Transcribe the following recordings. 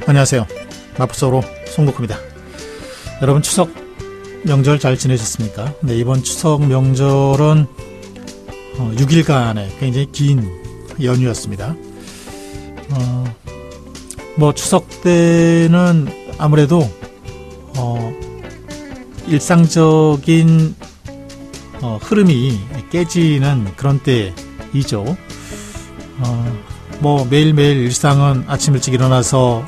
안녕하세요. 마포서로 송국호입니다. 여러분 추석 명절 잘 지내셨습니까? 네, 이번 추석 명절은 6일간의 굉장히 긴 연휴였습니다. 추석 때는 아무래도 일상적인 흐름이 깨지는 그런 때이죠. 매일매일 일상은 아침 일찍 일어나서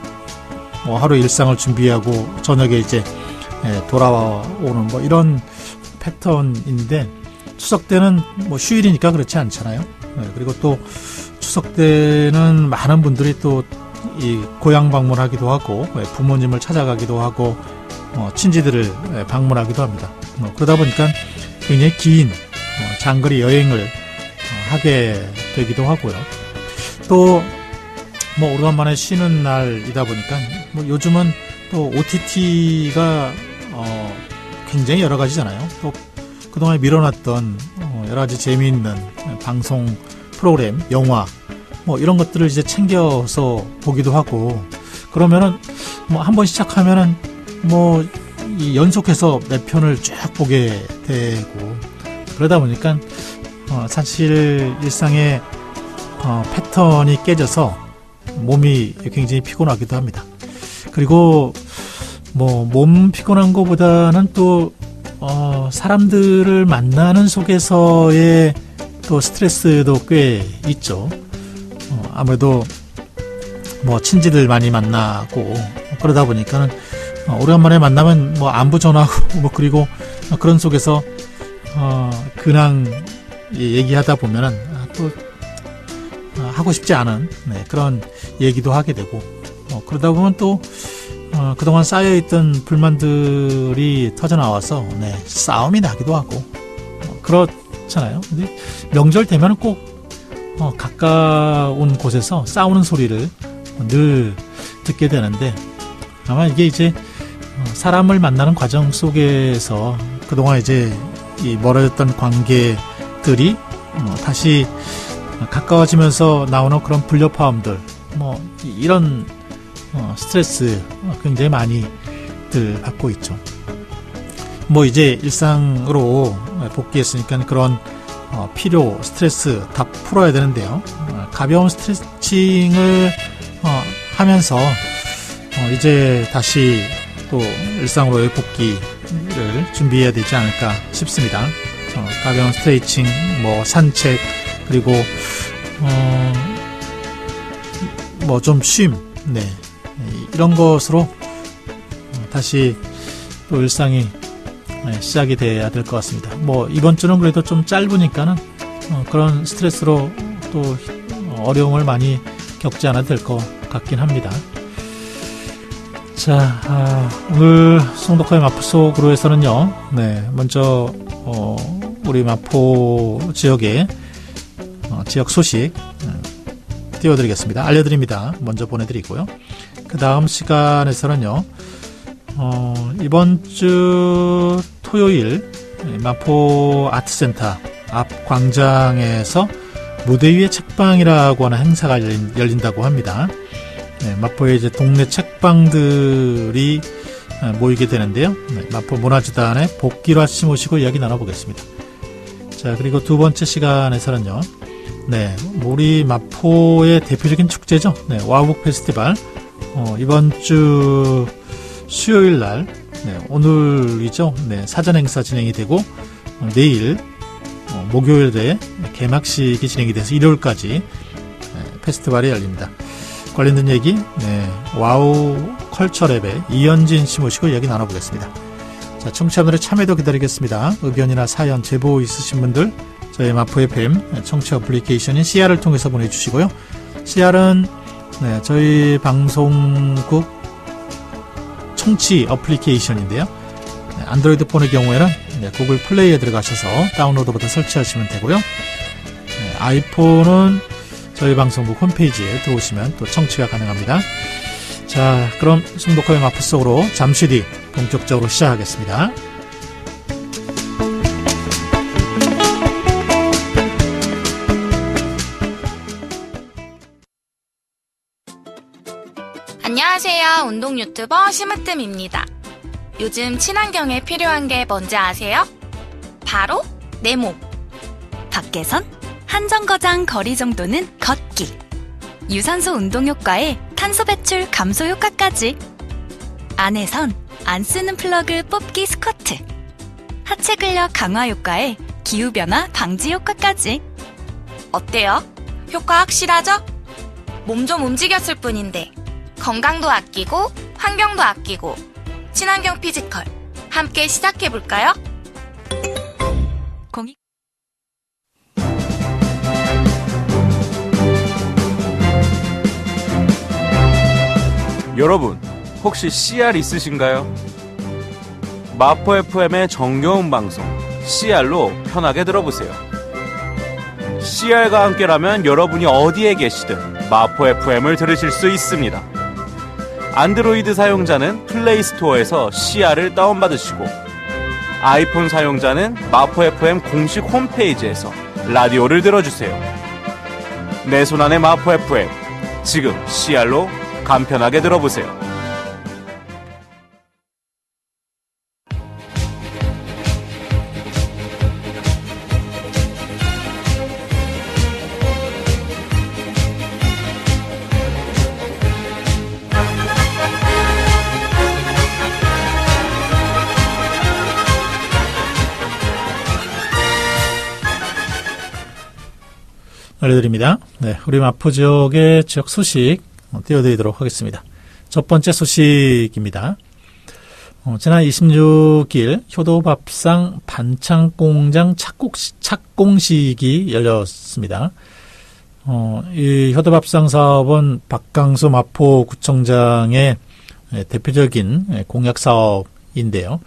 하루 일상을 준비하고 저녁에 이제 돌아오는 이런 패턴인데, 추석 때는 휴일이니까 그렇지 않잖아요. 그리고 또 추석 때는 많은 분들이 또 이 고향 방문하기도 하고 부모님을 찾아가기도 하고 친지들을 방문하기도 합니다. 그러다 보니까 굉장히 긴 장거리 여행을 하게 되기도 하고요. 또 오래간만에 쉬는 날이다 보니까 요즘은 또 OTT가 굉장히 여러 가지잖아요. 또 그동안 밀어놨던 여러 가지 재미있는 방송 프로그램, 영화 이런 것들을 이제 챙겨서 보기도 하고, 그러면은 한번 시작하면은 이 연속해서 몇 편을 쭉 보게 되고, 그러다 보니까 사실 일상의 패턴이 깨져서 몸이 굉장히 피곤하기도 합니다. 그리고 몸 피곤한 것보다는 또 사람들을 만나는 속에서의 또 스트레스도 꽤 있죠. 아무래도 친지들 많이 만나고 그러다 보니까는 오랜만에 만나면 안부 전하고 그리고 그런 속에서 근황 얘기하다 보면은 또 하고 싶지 않은 그런 얘기도 하게 되고, 그러다 보면 또 그동안 쌓여있던 불만들이 터져나와서 싸움이 나기도 하고 그렇잖아요. 근데 명절 되면 꼭 가까운 곳에서 싸우는 소리를 늘 듣게 되는데, 아마 이게 이제 사람을 만나는 과정 속에서 그동안 이제 이 멀어졌던 관계들이 다시 가까워지면서 나오는 그런 불협화음들, 이런 스트레스 굉장히 많이들 받고 있죠. 이제 일상으로 복귀했으니까 그런 필요, 스트레스 다 풀어야 되는데요. 가벼운 스트레칭을 하면서 이제 다시 또 일상으로의 복귀를 준비해야 되지 않을까 싶습니다. 가벼운 스트레칭, 산책, 그리고 좀 쉼, 이런 것으로 다시 또 일상이 시작이 돼야 될 것 같습니다. 이번 주는 그래도 좀 짧으니까는 그런 스트레스로 또 어려움을 많이 겪지 않아도 될 것 같긴 합니다. 자, 오늘 송덕화의 마포속으로에서는요, 먼저 우리 마포 지역의 지역 소식 띄워드리겠습니다. 알려드립니다. 먼저 보내드리고요. 그 다음 시간에서는요, 이번 주 토요일 마포 아트센터 앞 광장에서 무대 위의 책방이라고 하는 행사가 열린다고 합니다. 마포의 이제 동네 책방들이 모이게 되는데요. 마포 문화재단의 복길화 씨 모시고 이야기 나눠보겠습니다. 자, 그리고 두 번째 시간에서는요, 우리 마포의 대표적인 축제죠. 와우북 페스티벌, 이번 주 수요일 날, 오늘이죠. 사전 행사 진행이 되고, 내일 목요일에 개막식이 진행이 돼서 일요일까지 페스티벌이 열립니다. 관련된 얘기, 와우 컬처랩의 이현진 씨 모시고 이야기 나눠보겠습니다. 자, 청취자분들의 참여도 기다리겠습니다. 의견이나 사연, 제보 있으신 분들 저희 마포 FM 청취 어플리케이션인 CR을 통해서 보내주시고요. CR은 저희 방송국 청취 어플리케이션인데요. 안드로이드 폰의 경우에는 네, 구글 플레이에 들어가셔서 다운로드 버튼 설치하시면 되고요. 네, 아이폰은 저희 방송국 홈페이지에 들어오시면 또 청취가 가능합니다. 자, 그럼 송독호의 마포 속으로 잠시 뒤 본격적으로 시작하겠습니다. 안녕하세요. 운동 유튜버 심으뜸입니다. 요즘 친환경에 필요한 게 뭔지 아세요? 바로 내 몸. 밖에선 한정거장 거리 정도는 걷기. 유산소 운동 효과에 탄소 배출 감소 효과까지. 안에선 안 쓰는 플러그 뽑기 스쿼트. 하체 근력 강화 효과에 기후변화 방지 효과까지. 어때요? 효과 확실하죠? 몸 좀 움직였을 뿐인데 건강도 아끼고 환경도 아끼고 친환경 피지컬 함께 시작해볼까요? 여러분, 혹시 CR 있으신가요? 마포 FM의 정겨운 방송 CR로 편하게 들어보세요. CR과 함께라면 여러분이 어디에 계시든 마포 FM을 들으실 수 있습니다. 안드로이드 사용자는 플레이스토어에서 CR을 다운받으시고 아이폰 사용자는 마포 FM 공식 홈페이지에서 라디오를 들어주세요. 내 손안의 마포 FM, 지금 CR로 간편하게 들어보세요. 알려드립니다. 네, 우리 마포 지역의 지역 소식 띄워드리도록 하겠습니다. 첫 번째 소식입니다. 지난 26일 효도밥상 반창공장 착공식이 열렸습니다. 이 효도밥상 사업은 박강수 마포구청장의 대표적인 공약 사업인데요.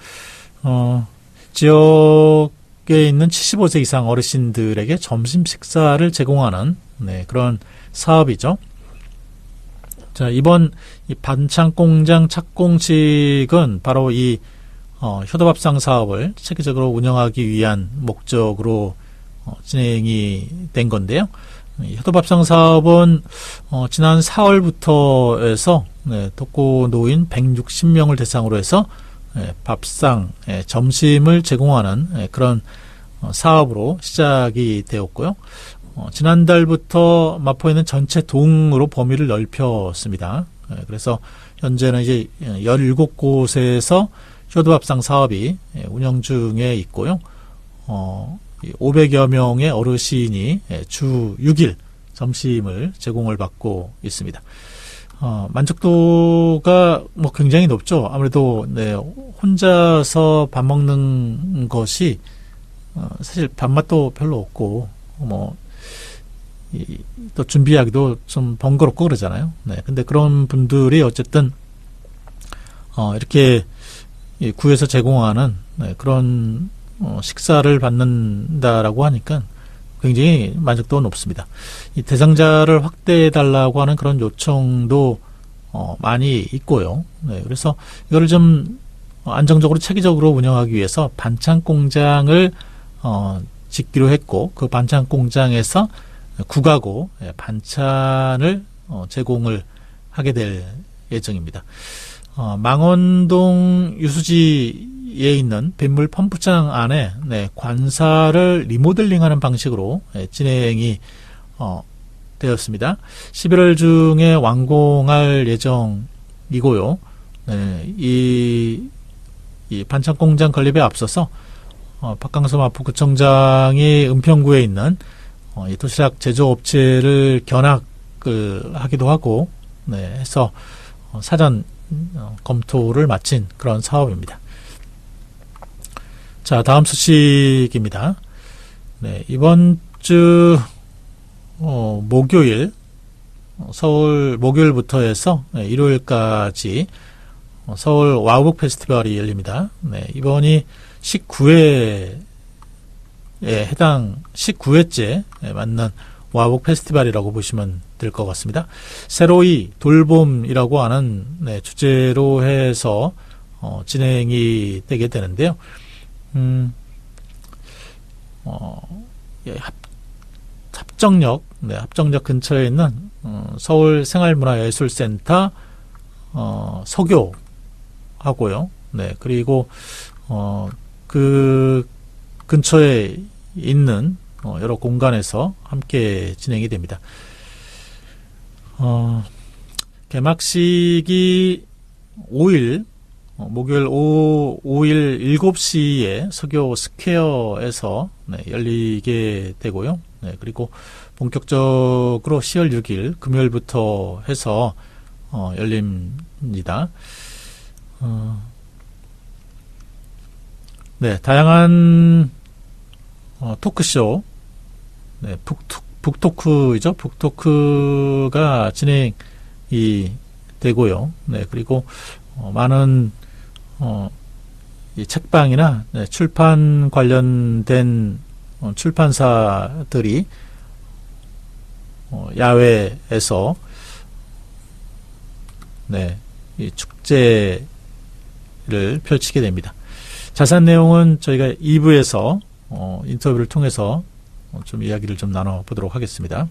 지역에 있는 75세 이상 어르신들에게 점심 식사를 제공하는 그런 사업이죠. 자, 이번 이 반창공장 착공식은 바로 이 효도밥상 사업을 체계적으로 운영하기 위한 목적으로 진행이 된 건데요. 이 효도밥상 사업은 지난 4월부터 해서 독거노인 160명을 대상으로 해서 밥상, 점심을 제공하는 그런 사업으로 시작이 되었고요. 지난달부터 마포에 있는 전체 동으로 범위를 넓혔습니다. 그래서 현재는 이제 17곳에서 효도밥상 사업이 운영 중에 있고요. 500여 명의 어르신이 주 6일 점심을 제공을 받고 있습니다. 만족도가 굉장히 높죠. 아무래도 혼자서 밥 먹는 것이 사실 밥맛도 별로 없고 또 준비하기도 좀 번거롭고 그러잖아요. 근데 그런 분들이 어쨌든 이렇게 구에서 제공하는 그런 식사를 받는다라고 하니까 굉장히 만족도가 높습니다. 이 대상자를 확대해달라고 하는 그런 요청도 많이 있고요. 그래서 이거를 좀 안정적으로 체계적으로 운영하기 위해서 반찬 공장을 짓기로 했고, 그 반찬 공장에서 국하고 반찬을 제공을 하게 될 예정입니다. 망원동 유수지에 있는 빗물 펌프장 안에 관사를 리모델링하는 방식으로 진행이 되었습니다. 11월 중에 완공할 예정이고요. 이 반찬 공장 건립에 앞서서 박강수 마포구청장이 은평구에 있는 이 도시락 제조업체를 견학을 하기도 하고 해서 사전 검토를 마친 그런 사업입니다. 자, 다음 소식입니다. 이번 주 목요일 서울 목요일부터 해서 일요일까지 서울 와우북 페스티벌이 열립니다. 이번이 19회에 해당 19회째 맞는 와복 페스티벌이라고 보시면 될 것 같습니다. 세로이 돌봄이라고 하는 주제로 해서 진행이 되게 되는데요. 합정역 근처에 있는 서울생활문화예술센터 서교하고요. 그리고 그 근처에 있는 여러 공간에서 함께 진행이 됩니다. 개막식이 5일 목요일 5일 7시에 서교 스퀘어에서 열리게 되고요. 그리고 본격적으로 10월 6일 금요일부터 해서 열립니다. 다양한 토크쇼, 북토크이죠. 북토크가 진행이 되고요. 그리고 많은 이 책방이나 출판 관련된 출판사들이 야외에서 이 축제를 펼치게 됩니다. 자세한 내용은 저희가 2부에서 인터뷰를 통해서 좀 이야기를 좀 나눠보도록 하겠습니다.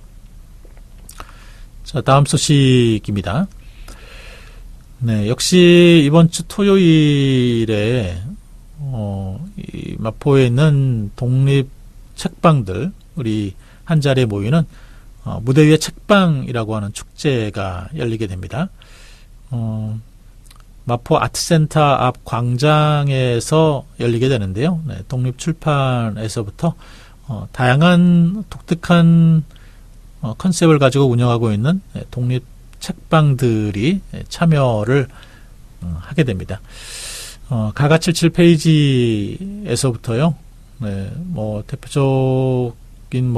자, 다음 소식입니다. 역시 이번 주 토요일에 이 마포에 있는 독립 책방들 우리 한 자리에 모이는 무대 위의 책방이라고 하는 축제가 열리게 됩니다. 마포 아트센터 앞 광장에서 열리게 되는데요. 독립출판에서부터 다양한 독특한 컨셉을 가지고 운영하고 있는 독립 책방들이 참여를 하게 됩니다. 가가 77페이지에서부터요. 대표적인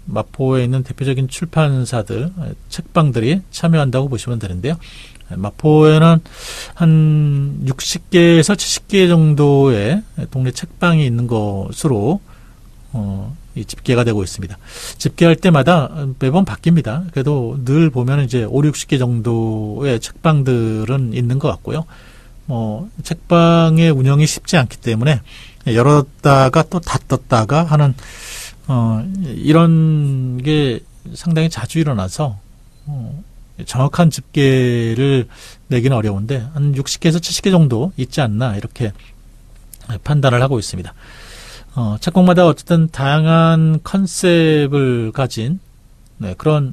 마포에 있는 대표적인 출판사들, 책방들이 참여한다고 보시면 되는데요. 마포에는 한 60개에서 70개 정도의 독립 책방이 있는 것으로 이 집계가 되고 있습니다. 집계할 때마다 매번 바뀝니다. 그래도 늘 보면 이제 5, 60개 정도의 책방들은 있는 것 같고요. 책방의 운영이 쉽지 않기 때문에 열었다가 또 닫았다가 하는 이런 게 상당히 자주 일어나서 정확한 집계를 내기는 어려운데 한 60개에서 70개 정도 있지 않나 이렇게 판단을 하고 있습니다. 책방마다 어쨌든 다양한 컨셉을 가진 그런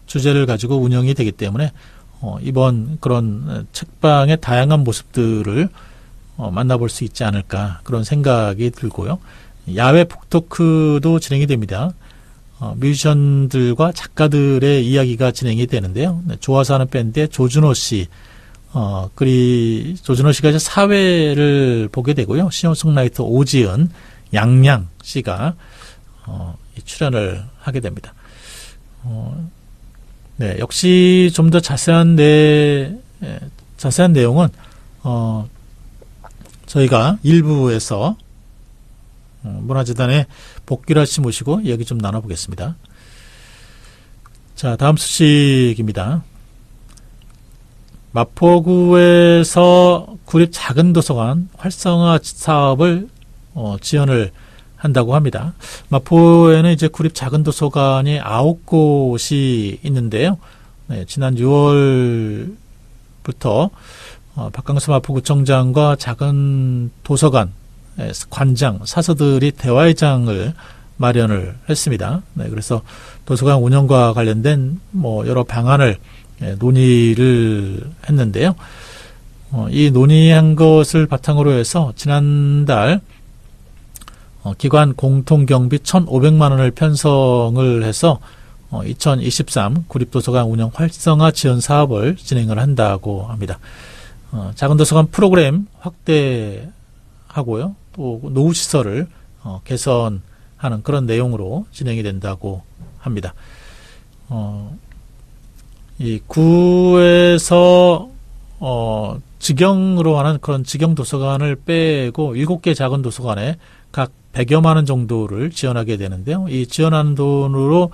주제를 가지고 운영이 되기 때문에 이번 그런 책방의 다양한 모습들을 만나볼 수 있지 않을까 그런 생각이 들고요. 야외 북토크도 진행이 됩니다. 뮤지션들과 작가들의 이야기가 진행이 되는데요. 좋아서 하는 밴드의 조준호 씨, 조준호 씨가 이제 사회를 보게 되고요. 싱어송라이터 오지은, 양양 씨가 출연을 하게 됩니다. 역시 좀 더 자세한 내용은 저희가 일부에서 문화재단의 복귀라 씨 모시고 이야기 좀 나눠보겠습니다. 자, 다음 소식입니다. 마포구에서 구립 작은 도서관 활성화 사업을 지원을 한다고 합니다. 마포에는 이제 구립 작은 도서관이 9곳이 있는데요. 지난 6월부터 박강수 마포구청장과 작은 도서관 관장, 사서들이 대화회장을 마련을 했습니다. 그래서 도서관 운영과 관련된 여러 방안을 논의를 했는데요. 이 논의한 것을 바탕으로 해서 지난달 기관 공통경비 1,500만 원을 편성을 해서 2023 구립도서관 운영 활성화 지원 사업을 진행을 한다고 합니다. 작은 도서관 프로그램 확대하고요. 또 노후시설을 개선하는 그런 내용으로 진행이 된다고 합니다. 이 구에서 직영으로 하는 그런 직영 도서관을 빼고 7개 작은 도서관에 각 100여만 원 정도를 지원하게 되는데요. 이 지원하는 돈으로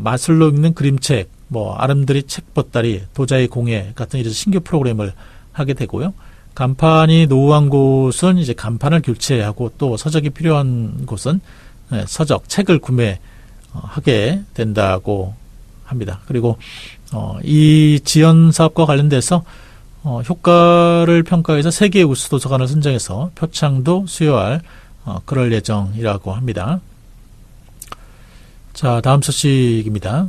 마술로 읽는 그림책, 뭐 아름드리 책 보따리, 도자기 공예 같은 이런 신규 프로그램을 하게 되고요. 간판이 노후한 곳은 이제 간판을 교체하고 또 서적이 필요한 곳은 서적, 책을 구매하게 된다고 합니다. 그리고 이 지원 사업과 관련돼서 효과를 평가해서 세계 우수 도서관을 선정해서 표창도 수여할 그럴 예정이라고 합니다. 자, 다음 소식입니다.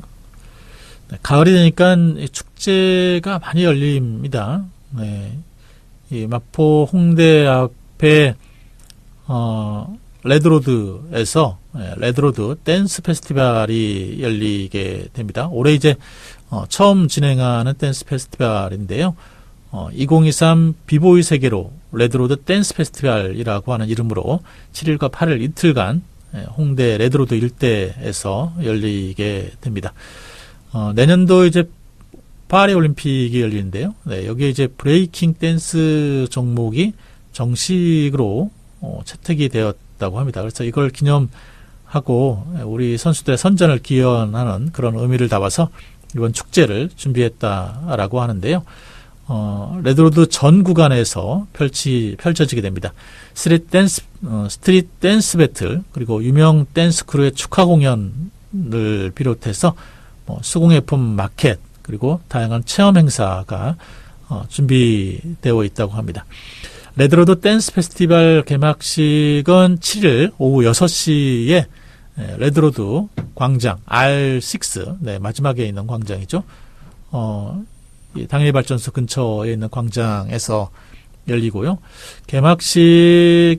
네, 가을이 되니까 축제가 많이 열립니다. 네, 이 마포 홍대 앞에 레드로드에서 레드로드 댄스 페스티벌이 열리게 됩니다. 올해 이제 처음 진행하는 댄스 페스티벌인데요. 2023 비보이 세계로 레드로드 댄스 페스티벌이라고 하는 이름으로 7일과 8일 이틀간 홍대 레드로드 일대에서 열리게 됩니다. 내년도 이제 파리 올림픽이 열리는데요. 네, 여기에 이제 브레이킹 댄스 종목이 정식으로 채택이 되었다고 합니다. 그래서 이걸 기념하고 우리 선수들의 선전을 기원하는 그런 의미를 담아서 이번 축제를 준비했다라고 하는데요. 레드로드 전 구간에서 펼쳐지게 됩니다. 스트릿 댄스 배틀, 그리고 유명 댄스 크루의 축하 공연을 비롯해서 수공예품 마켓, 그리고 다양한 체험 행사가 준비되어 있다고 합니다. 레드로드 댄스 페스티벌 개막식은 7일 오후 6시에 레드로드 광장 R6, 네, 마지막에 있는 광장이죠. 이 당일발전소 근처에 있는 광장에서 열리고요. 개막식에는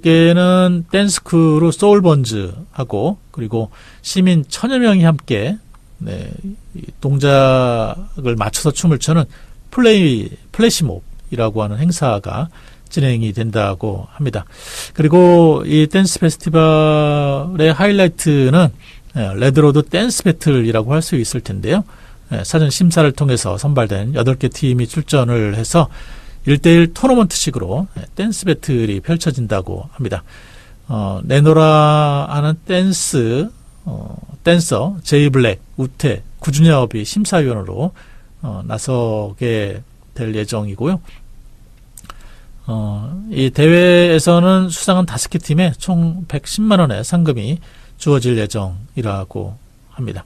댄스크루 소울번즈하고 그리고 시민 1000여 명이 함께 네, 이 동작을 맞춰서 춤을 추는 플래시몹이라고 하는 행사가 진행이 된다고 합니다. 그리고 이 댄스 페스티벌의 하이라이트는 레드로드 댄스 배틀이라고 할 수 있을 텐데요. 사전 심사를 통해서 선발된 8개 팀이 출전을 해서 1대1 토너먼트식으로 댄스 배틀이 펼쳐진다고 합니다. 내노라 하는 댄서 제이블랙, 우태, 구준엽이 심사위원으로 나서게 될 예정이고요. 이 대회에서는 수상한 5개 팀에 총 110만 원의 상금이 주어질 예정이라고 합니다.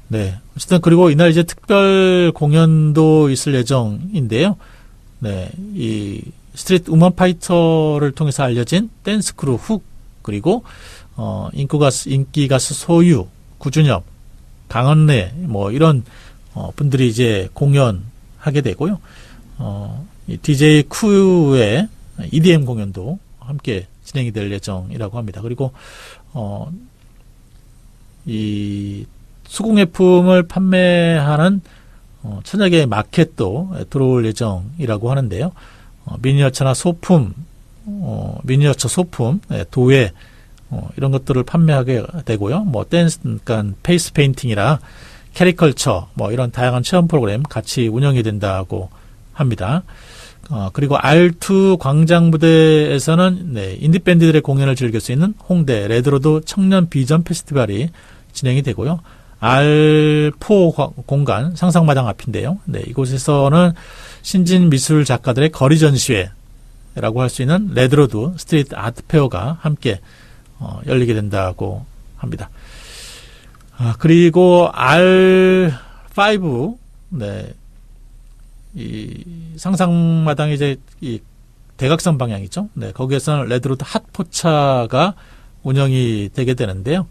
네. 어쨌든 그리고 이날 이제 특별 공연도 있을 예정인데요. 네. 이 스트리트 우먼 파이터를 통해서 알려진 댄스 크루 훅, 그리고 인기 가수 소유, 구준엽, 강헌래 뭐 이런 분들이 이제 공연하게 되고요. 이 DJ 쿠의 EDM 공연도 함께 진행이 될 예정이라고 합니다. 그리고 이 수공예품을 판매하는 천여개의 마켓도 들어올 예정이라고 하는데요. 미니어처나 소품, 미니어처 소품, 도예, 이런 것들을 판매하게 되고요. 뭐 댄스, 그러니까 페이스 페인팅이나 캐리컬처, 뭐 이런 다양한 체험 프로그램 같이 운영이 된다고 합니다. 그리고 R2 광장 무대에서는 네, 인디밴드들의 공연을 즐길 수 있는 홍대 레드로드 청년 비전 페스티벌이 진행이 되고요. R4 공간 상상마당 앞인데요. 네, 이곳에서는 신진 미술 작가들의 거리 전시회라고 할 수 있는 레드로드 스트리트 아트 페어가 함께 열리게 된다고 합니다. 그리고 R5, 네, 이 상상마당이 이제 이 대각선 방향이죠. 네, 거기에서는 레드로드 핫포차가 운영이 되게 되는데요.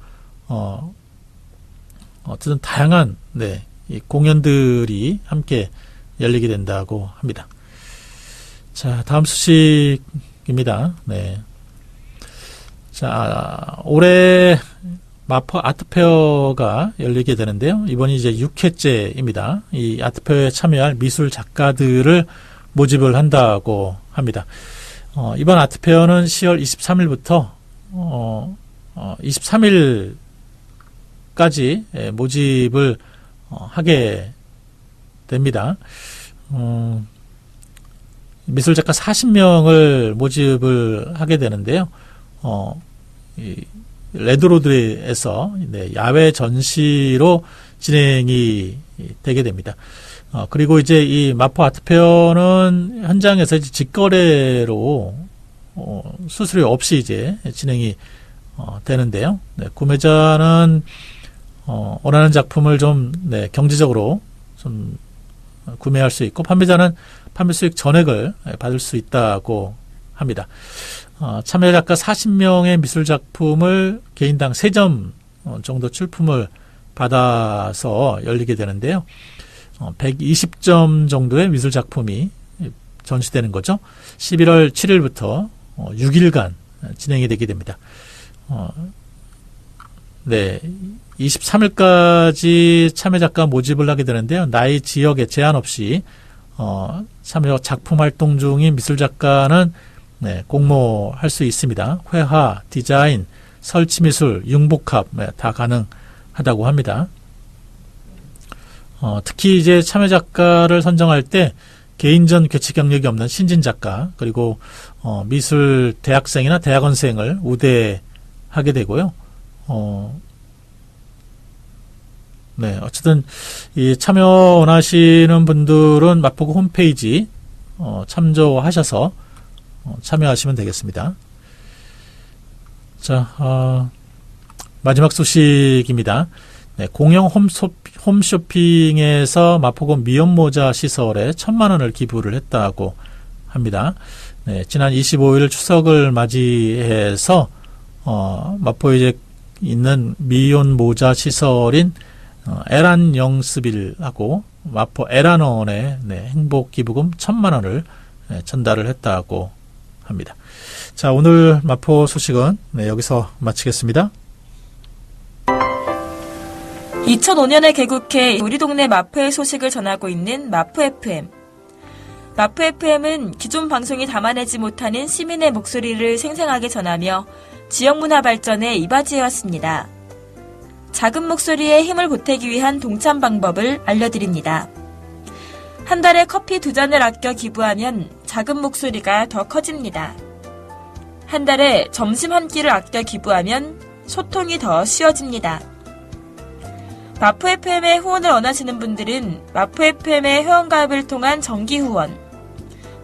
어쨌든 다양한 네, 이 공연들이 함께 열리게 된다고 합니다. 자, 다음 소식입니다. 네. 자, 올해 마포 아트페어가 열리게 되는데요. 이번이 이제 6회째입니다. 이 아트페어에 참여할 미술 작가들을 모집을 한다고 합니다. 이번 아트페어는 10월 23일부터 23일까지 모집을 하게 됩니다. 미술작가 40명을 모집을 하게 되는데요. 이 레드로드에서 네, 야외 전시로 진행이 되게 됩니다. 그리고 이제 이 마포 아트페어는 현장에서 이제 직거래로 수수료 없이 이제 진행이 되는데요. 네, 구매자는 원하는 작품을 좀 네, 경제적으로 좀 구매할 수 있고 판매자는 판매 수익 전액을 받을 수 있다고 합니다. 참여 작가 40명의 미술 작품을 개인당 3점 정도 출품을 받아서 열리게 되는데요. 120점 정도의 미술 작품이 전시되는 거죠. 11월 7일부터 6일간 진행이 되게 됩니다. 네, 23일까지 참여 작가 모집을 하게 되는데요. 나이 지역에 제한 없이 참여 작품 활동 중인 미술 작가는 네, 공모할 수 있습니다. 회화, 디자인, 설치미술, 융복합 다 가능하다고 합니다. 특히 이제 참여 작가를 선정할 때 개인전 괴치 경력이 없는 신진 작가 그리고 미술 대학생이나 대학원생을 우대하게 되고요. 네, 어쨌든 이 참여 원하시는 분들은 마포구 홈페이지 참조하셔서 참여하시면 되겠습니다. 자, 마지막 소식입니다. 네, 공영 홈쇼핑에서 마포구 미연모자 시설에 1,000만 원을 기부를 했다고 합니다. 네, 지난 25일 추석을 맞이해서 마포에 이제 있는 미연모자 시설인 에란 영스빌하고 마포 에란원에 네, 행복기부금 1,000만 원을 네, 전달을 했다고 합니다. 자, 오늘 마포 소식은 네, 여기서 마치겠습니다. 2005년에 개국해 우리 동네 마포의 소식을 전하고 있는 마포 FM. 마포 FM은 기존 방송이 담아내지 못하는 시민의 목소리를 생생하게 전하며 지역문화 발전에 이바지해왔습니다. 작은 목소리에 힘을 보태기 위한 동참 방법을 알려드립니다. 한 달에 커피 2잔을 아껴 기부하면 작은 목소리가 더 커집니다. 한 달에 점심 한 끼를 아껴 기부하면 소통이 더 쉬워집니다. 마포 FM에 후원을 원하시는 분들은 마포 FM의 회원가입을 통한 정기 후원,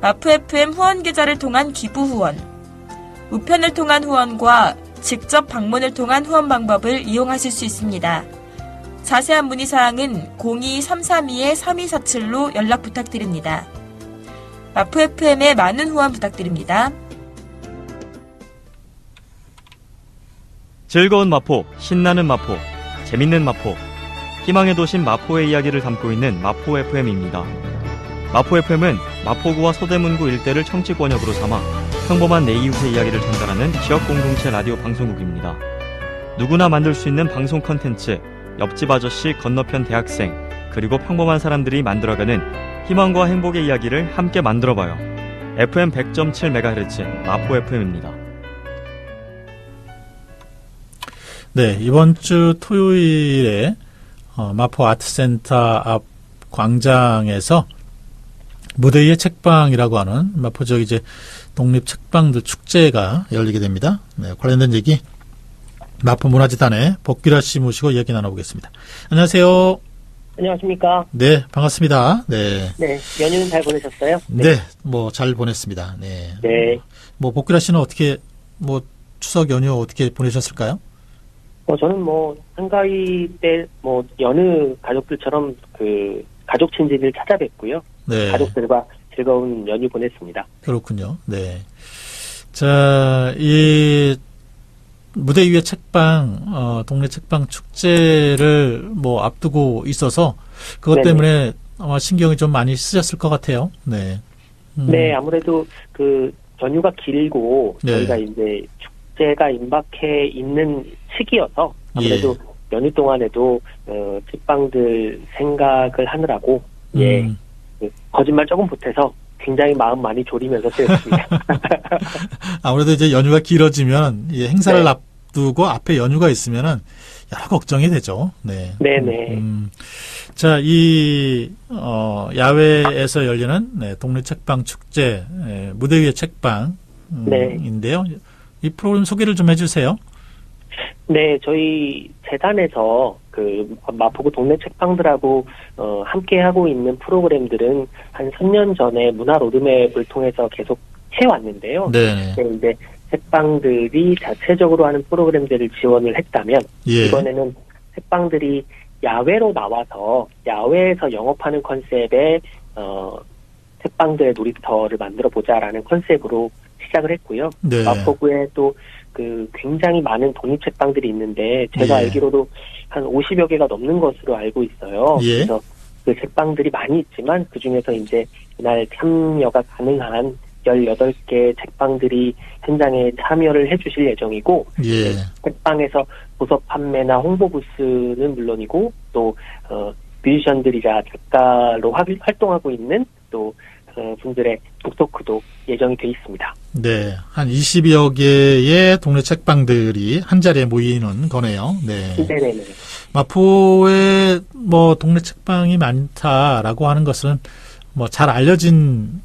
마포 FM 후원 계좌를 통한 기부 후원, 우편을 통한 후원과 직접 방문을 통한 후원 방법을 이용하실 수 있습니다. 자세한 문의사항은 02-332-3247로 연락 부탁드립니다. 마포 FM에 많은 후원 부탁드립니다. 즐거운 마포, 신나는 마포, 재밌는 마포, 희망의 도심 마포의 이야기를 담고 있는 마포 FM입니다. 마포 FM은 마포구와 서대문구 일대를 청취권역으로 삼아 평범한 내 이웃의 이야기를 전달하는 지역 공동체 라디오 방송국입니다. 누구나 만들 수 있는 방송 컨텐츠, 옆집 아저씨, 건너편 대학생, 그리고 평범한 사람들이 만들어가는 희망과 행복의 이야기를 함께 만들어봐요. FM 100.7MHz 마포 FM입니다. 네, 이번 주 토요일에 마포 아트센터 앞 광장에서 무대 위의 책방이라고 하는 마포적 이제 독립 책방들 축제가 열리게 됩니다. 네, 관련된 얘기 마포 문화재단의 복귀라 씨 모시고 이야기 나눠보겠습니다. 안녕하세요. 안녕하십니까. 네, 반갑습니다. 네. 네, 연휴는 잘 보내셨어요? 네, 뭐 잘 보냈습니다. 네. 네. 뭐 복귀라 씨는 어떻게 뭐 추석 연휴 어떻게 보내셨을까요? 저는 한가위 때 여느 가족들처럼 가족 친지를 찾아뵙고요. 네. 가족들과 즐거운 연휴 보냈습니다. 그렇군요. 네. 자, 이 무대 위의 책방, 동네 책방 축제를 앞두고 있어서 그것 네네. 때문에 아마 신경이 좀 많이 쓰셨을 것 같아요. 네. 네, 아무래도 연휴가 길고 네. 저희가 이제 축제가 임박해 있는 시기여서 아무래도 연휴 동안에도 책방들 생각을 하느라고 거짓말 조금 보태서 굉장히 마음 많이 졸이면서 때렸습니다. 아무래도 이제 연휴가 길어지면 이 행사를 네. 앞두고 앞에 연휴가 있으면은 여러 걱정이 되죠. 네. 네네. 자, 야외에서 열리는 동네 책방 축제, 무대 위의 책방인데요. 이 프로그램 소개를 좀 해주세요. 네, 저희 재단에서 마포구 동네 책방들하고 함께 하고 있는 프로그램들은 한 3년 전에 문화 로드맵을 통해서 계속 해왔는데요. 네. 이제 책방들이 자체적으로 하는 프로그램들을 지원을 했다면 이번에는 책방들이 야외로 나와서 야외에서 영업하는 컨셉의 책방들의 놀이터를 만들어 보자라는 컨셉으로 시작을 했고요. 네. 마포구에 또 굉장히 많은 독립 책방들이 있는데 제가 알기로도 한 50여 개가 넘는 것으로 알고 있어요. 그래서 그 책방들이 많이 있지만 그 중에서 이제 이날 참여가 가능한 18개 책방들이 현장에 참여를 해주실 예정이고 책방에서 도서 판매나 홍보 부스는 물론이고 또 뮤지션들이자 작가로 활동하고 있는 또 분들의 북토크도 예정이 돼 있습니다. 네, 한 20여 개의 동네 책방들이 한 자리에 모이는 거네요. 네. 네네네. 마포에 동네 책방이 많다라고 하는 것은 잘 알려진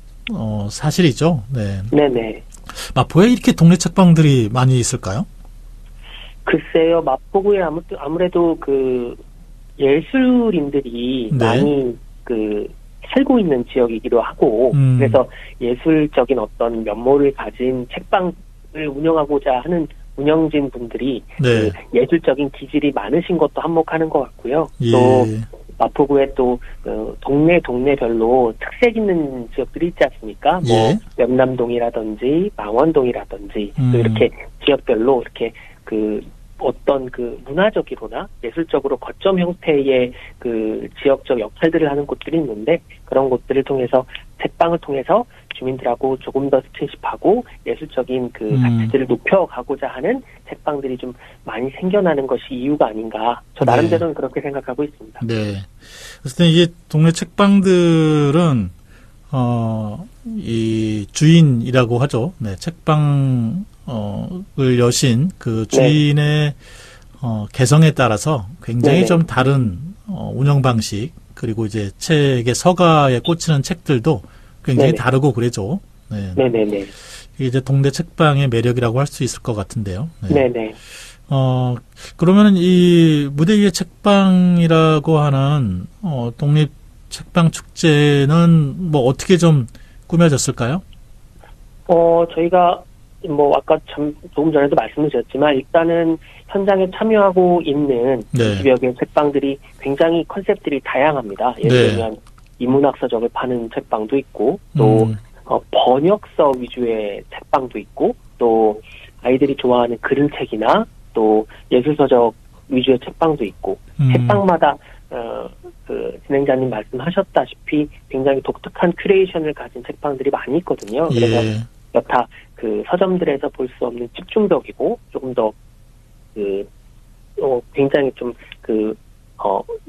사실이죠. 네. 네네. 마포에 이렇게 동네 책방들이 많이 있을까요? 글쎄요, 마포구에 아무래도 예술인들이 많이 살고 있는 지역이기도 하고, 그래서 예술적인 어떤 면모를 가진 책방을 운영하고자 하는 운영진 분들이 예술적인 기질이 많으신 것도 한몫하는 것 같고요. 또 마포구에 또 동네별로 특색 있는 지역들이 있지 않습니까? 명남동이라든지 망원동이라든지 또 이렇게 지역별로 이렇게 어떤 문화적이로나 예술적으로 거점 형태의 지역적 역할들을 하는 곳들이 있는데 그런 곳들을 통해서 책방을 통해서 주민들하고 조금 더 스킨십하고 예술적인 가치들을 높여가고자 하는 책방들이 좀 많이 생겨나는 것이 이유가 아닌가. 저 나름대로는 그렇게 생각하고 있습니다. 네. 그래서 이게 동네 책방들은 이 주인이라고 하죠. 네, 책방 을 여신 그 주인의 개성에 따라서 굉장히 좀 다른 운영 방식 그리고 이제 책의 서가에 꽂히는 책들도 굉장히 다르고 그러죠. 네네네. 이게 이제 동네 책방의 매력이라고 할 수 있을 것 같은데요. 네네. 그러면은 이 무대 위의 책방이라고 하는 독립 책방 축제는 어떻게 좀 꾸며졌을까요? 저희가 아까 조금 전에도 말씀드렸지만, 일단은 현장에 참여하고 있는 20여 개의 책방들이 굉장히 컨셉들이 다양합니다. 예를 들면, 인문학서적을 파는 책방도 있고, 또, 번역서 위주의 책방도 있고, 또, 아이들이 좋아하는 그림책이나, 또, 예술서적 위주의 책방도 있고, 책방마다, 진행자님 말씀하셨다시피 굉장히 독특한 큐레이션을 가진 책방들이 많이 있거든요. 그래서, 여타 서점들에서 볼 수 없는 집중적이고 조금 더 굉장히 좀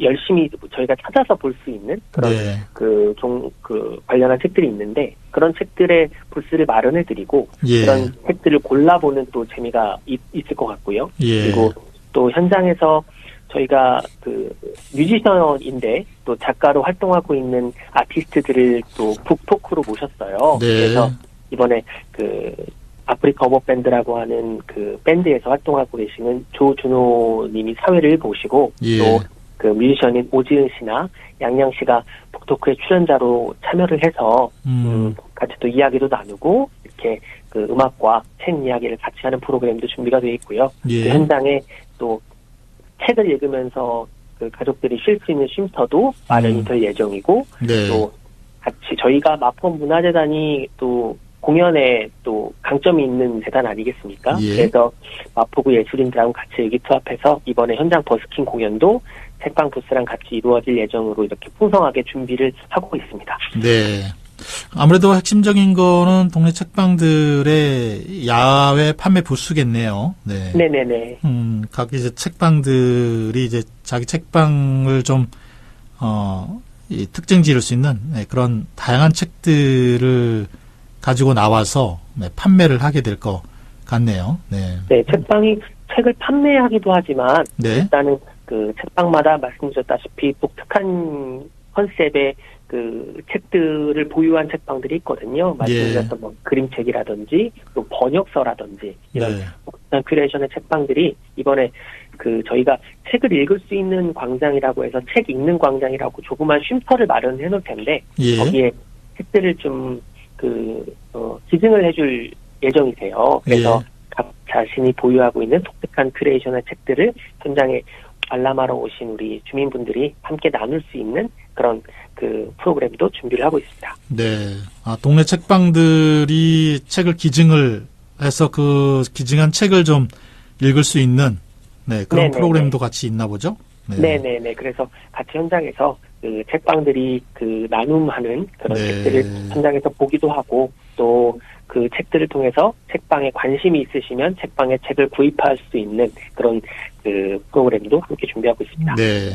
열심히 저희가 찾아서 볼 수 있는 그런 관련한 책들이 있는데 그런 책들의 부스를 마련해드리고 그런 책들을 골라보는 또 재미가 있을 것 같고요. 그리고 또 현장에서 저희가 뮤지션인데 또 작가로 활동하고 있는 아티스트들을 또 북토크로 모셨어요. 그래서 이번에 아프리카 어버 밴드라고 하는 밴드에서 활동하고 계시는 조준호 님이 사회를 보시고 또 뮤지션인 오지은 씨나 양양 씨가 북토크의 출연자로 참여를 해서 같이 또 이야기도 나누고 이렇게 음악과 책 이야기를 같이 하는 프로그램도 준비가 되어 있고요. 현장에 또 책을 읽으면서 가족들이 쉴 수 있는 쉼터도 마련이 될 예정이고 또 같이 저희가 마포문화재단이 또 공연에 또 강점이 있는 재단 아니겠습니까? 그래서 마포구 예술인들하고 같이 의기투합해서 이번에 현장 버스킹 공연도 책방 부스랑 같이 이루어질 예정으로 이렇게 풍성하게 준비를 하고 있습니다. 네. 아무래도 핵심적인 거는 동네 책방들의 야외 판매 부스겠네요. 네. 네네네. 각 이제 책방들이 이제 자기 책방을 좀, 특징 지을 수 있는 그런 다양한 책들을 가지고 나와서 판매를 하게 될 것 같네요. 네. 네, 책방이 책을 판매하기도 하지만 네. 일단은 그 책방마다 말씀드렸다시피 독특한 컨셉의 그 책들을 보유한 책방들이 있거든요. 말씀드렸던 뭐 그림책이라든지 또 번역서라든지 이런 네. 독특한 큐레이션의 책방들이 이번에 그 저희가 책을 읽을 수 있는 광장이라고 해서 책 읽는 광장이라고 조그만 쉼터를 마련해 놓을 텐데 예. 거기에 책들을 좀 기증을 해줄 예정이세요. 그래서 예. 각 자신이 보유하고 있는 독특한 큐레이션의 책들을 현장에 관람하러 오신 우리 주민분들이 함께 나눌 수 있는 그런 그 프로그램도 준비를 하고 있습니다. 네. 동네 책방들이 책을 기증을 해서 그 기증한 책을 좀 읽을 수 있는 네, 그런 네네네. 프로그램도 같이 있나 보죠? 네네네. 그래서 같이 현장에서 그 책방들이 그 나눔하는 그런 네. 책들을 현장에서 보기도 하고 또 그 책들을 통해서 책방에 관심이 있으시면 책방에 책을 구입할 수 있는 그런 그 프로그램도 함께 준비하고 있습니다. 네.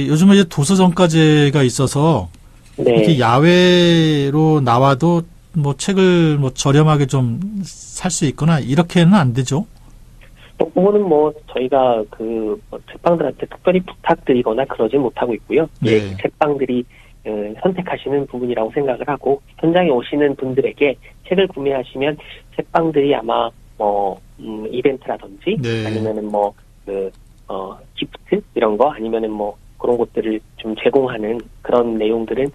요즘에 이제 도서정가제가 있어서 네. 이렇게 야외로 나와도 뭐 책을 뭐 저렴하게 좀 살 수 있거나 이렇게는 안 되죠? 그거는 뭐 저희가 책방들한테 특별히 부탁드리거나 그러지 못하고 있고요. 네. 책방들이 선택하시는 부분이라고 생각을 하고 현장에 오시는 분들에게 책을 구매하시면 책방들이 아마 이벤트라든지 네. 아니면은 기프트 이런 거 아니면은 그런 것들을 좀 제공하는 그런 내용들은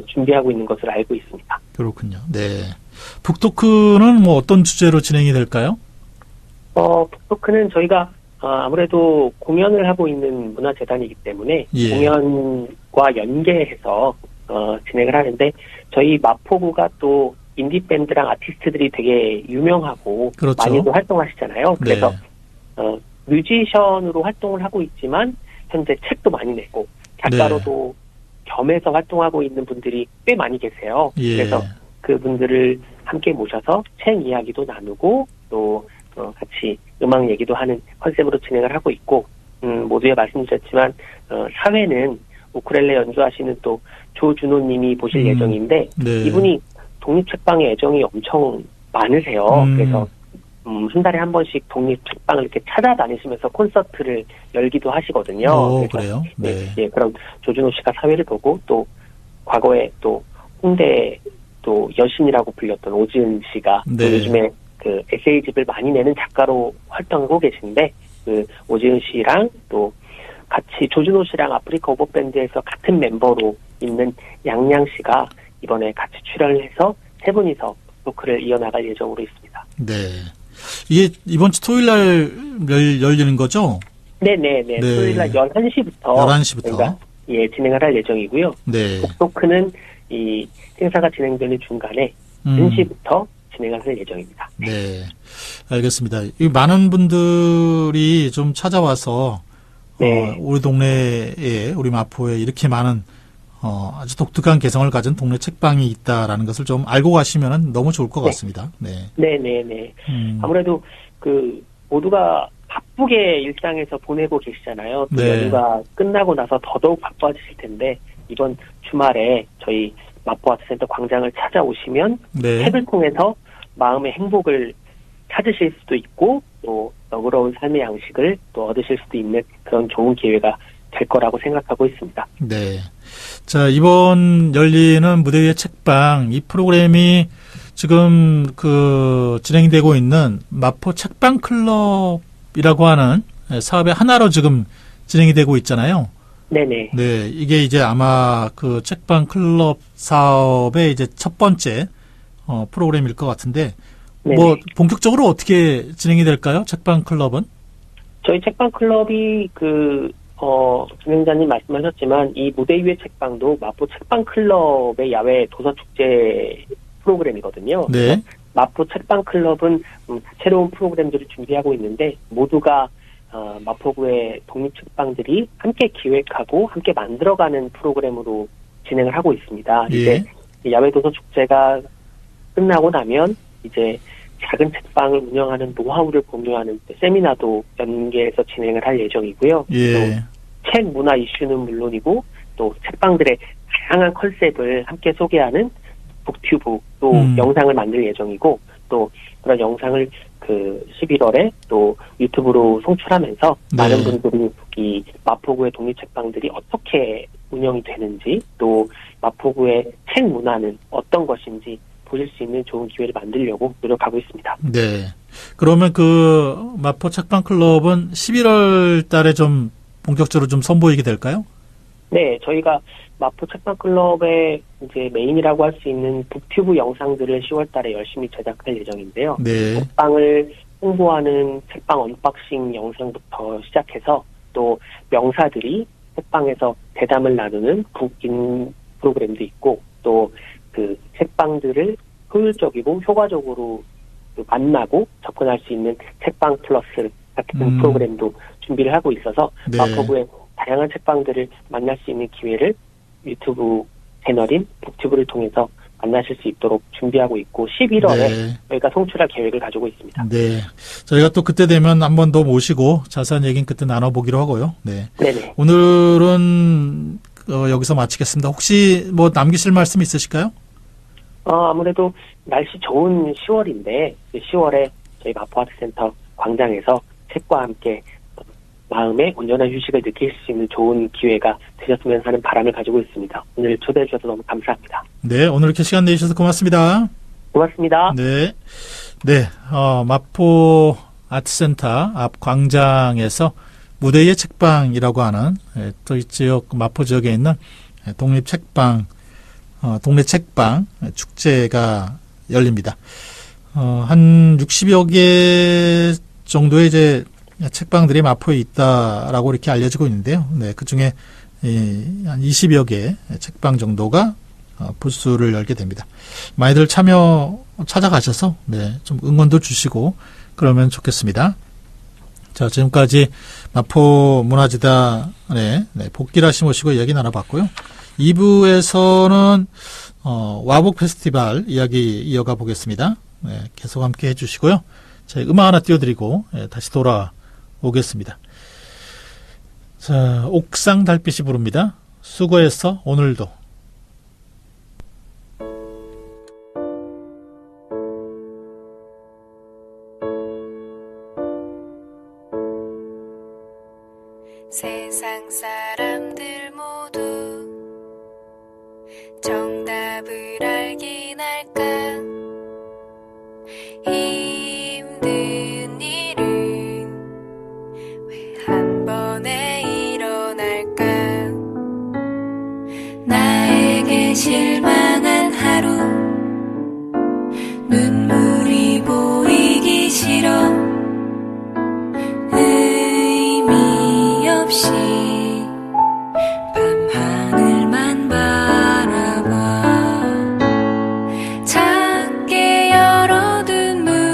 준비하고 있는 것을 알고 있습니다. 그렇군요. 네. 북토크는 뭐 어떤 주제로 진행이 될까요? 북토크는 저희가 아무래도 공연을 하고 있는 문화재단이기 때문에 예. 공연과 연계해서 진행을 하는데 저희 마포구가 또 인디밴드랑 아티스트들이 되게 유명하고 그렇죠. 많이도 활동하시잖아요. 그래서 네. 뮤지션으로 활동을 하고 있지만 현재 책도 많이 내고 작가로도 겸해서 활동하고 있는 분들이 꽤 많이 계세요. 예. 그래서 그분들을 함께 모셔서 책 이야기도 나누고 또 같이 음악 얘기도 하는 컨셉으로 진행을 하고 있고 모두에 말씀드렸지만 사회는 우쿨렐레 연주하시는 또 조준호님이 보실 예정인데 네. 이분이 독립책방에 애정이 엄청 많으세요. 그래서 한 달에 한 번씩 독립책방을 이렇게 찾아다니시면서 콘서트를 열기도 하시거든요. 그래요? 네. 예, 그럼 조준호 씨가 사회를 보고 또 과거에 또 홍대 또 여신이라고 불렸던 오지은 씨가 또 네. 요즘에 그 에세이집을 많이 내는 작가로 활동하고 계신데 그 오지은 씨랑 또 같이 조준호 씨랑 아프리카 오버밴드에서 같은 멤버로 있는 양양 씨가 이번에 같이 출연을 해서 세 분이서 토크를 이어나갈 예정으로 있습니다. 네. 이게 이번 주 토요일 날 열리는 거죠? 네네네. 네. 토요일 날 11시부터 11시부터. 저희가 진행을 할 예정이고요. 네. 북토크는 이 행사가 진행되는 중간에 1시부터 진행을 할 예정입니다. 네. 알겠습니다. 많은 분들이 좀 찾아와서 네. 우리 동네에 우리 마포에 이렇게 많은 아주 독특한 개성을 가진 동네 책방이 있다라는 것을 좀 알고 가시면 너무 좋을 것 같습니다. 네. 네네네. 아무래도 모두가 바쁘게 일상에서 보내고 계시잖아요. 또 네. 연휴가 끝나고 나서 더더욱 바빠지실 텐데 이번 주말에 저희 마포아트센터 광장을 찾아오시면 네. 책을 통해서 마음의 행복을 찾으실 수도 있고 또 너그러운 삶의 양식을 또 얻으실 수도 있는 그런 좋은 기회가 될 거라고 생각하고 있습니다. 네. 자, 이번 열리는 무대 위의 책방, 이 프로그램이 지금 진행되고 있는 마포 책방 클럽이라고 하는 사업의 하나로 지금 진행이 되고 있잖아요. 네네. 네. 이게 이제 아마 그 책방 클럽 사업의 이제 첫 번째 프로그램일 것 같은데, 네네. 뭐 본격적으로 어떻게 진행이 될까요? 책방 클럽은? 저희 책방 클럽이 진행자님 말씀하셨지만 이 무대 위의 책방도 마포 책방 클럽의 야외 도서 축제 프로그램이거든요. 네. 마포 책방 클럽은 새로운 프로그램들을 준비하고 있는데 모두가 마포구의 독립 책방들이 함께 기획하고 함께 만들어가는 프로그램으로 진행을 하고 있습니다. 예. 이제 야외 도서 축제가 끝나고 나면 이제 작은 책방을 운영하는 노하우를 공유하는 세미나도 연계해서 진행을 할 예정이고요. 예. 또 책 문화 이슈는 물론이고 또 책방들의 다양한 컨셉을 함께 소개하는 북튜브도 영상을 만들 예정이고 또 그런 영상을 그 11월에 또 유튜브로 송출하면서 네. 많은 분들이 이 마포구의 독립책방들이 어떻게 운영이 되는지 또 마포구의 책 문화는 어떤 것인지 보실 수 있는 좋은 기회를 만들려고 노력하고 있습니다. 네. 그러면 그 마포 책방 클럽은 11월 달에 좀 본격적으로 좀 선보이게 될까요? 네, 저희가 마포 책방 클럽의 이제 메인이라고 할 수 있는 북튜브 영상들을 10월 달에 열심히 제작할 예정인데요. 네. 책방을 홍보하는 책방 언박싱 영상부터 시작해서 또 명사들이 책방에서 대담을 나누는 북인 프로그램도 있고 또 그 책방들을 효율적이고 효과적으로 만나고 접근할 수 있는 책방 플러스 같은 프로그램도 준비를 하고 있어서 네. 마포구의 다양한 책방들을 만날 수 있는 기회를 유튜브 채널인 북튜브를 통해서 만나실 수 있도록 준비하고 있고 11월에 네. 저희가 송출할 계획을 가지고 있습니다. 네. 저희가 또 그때 되면 한 번 더 모시고 자세한 얘기는 그때 나눠보기로 하고요. 네. 네네. 오늘은 여기서 마치겠습니다. 혹시 뭐 남기실 말씀 있으실까요? 아무래도 날씨 좋은 10월인데 10월에 저희 마포아트센터 광장에서 책과 함께 마음의 온전한 휴식을 느낄 수 있는 좋은 기회가 되셨으면 하는 바람을 가지고 있습니다. 오늘 초대해 주셔서 너무 감사합니다. 네. 오늘 이렇게 시간 내주셔서 고맙습니다. 고맙습니다. 네. 네. 마포 아트센터 앞 광장에서 무대 위의 책방이라고 하는 또 이 지역 마포 지역에 있는 독립 책방 축제가 열립니다. 한 60여 개 정도의 이제 책방들이 마포에 있다라고 이렇게 알려지고 있는데요. 네, 그 중에 한 20여 개 책방 정도가 부스를 열게 됩니다. 많이들 찾아가셔서 네, 좀 응원도 주시고 그러면 좋겠습니다. 자, 지금까지 마포 문화재단의 복길아 씨 모시고 이야기 나눠봤고요. 2부에서는 와복 페스티벌 이야기 이어가 보겠습니다. 네, 계속 함께 해주시고요. 저희 음악 하나 띄워드리고 다시 돌아오겠습니다. 자, 옥상 달빛이 부릅니다. 수고했어 오늘도. 세상 사람들 모두 정답을 알긴 할까 힘든 일은 왜 한 번에 일어날까 나에게 실망한 하루 눈물이 보이기 싫어 의미 없이 밤하늘만 바라봐 작게 열어둔 문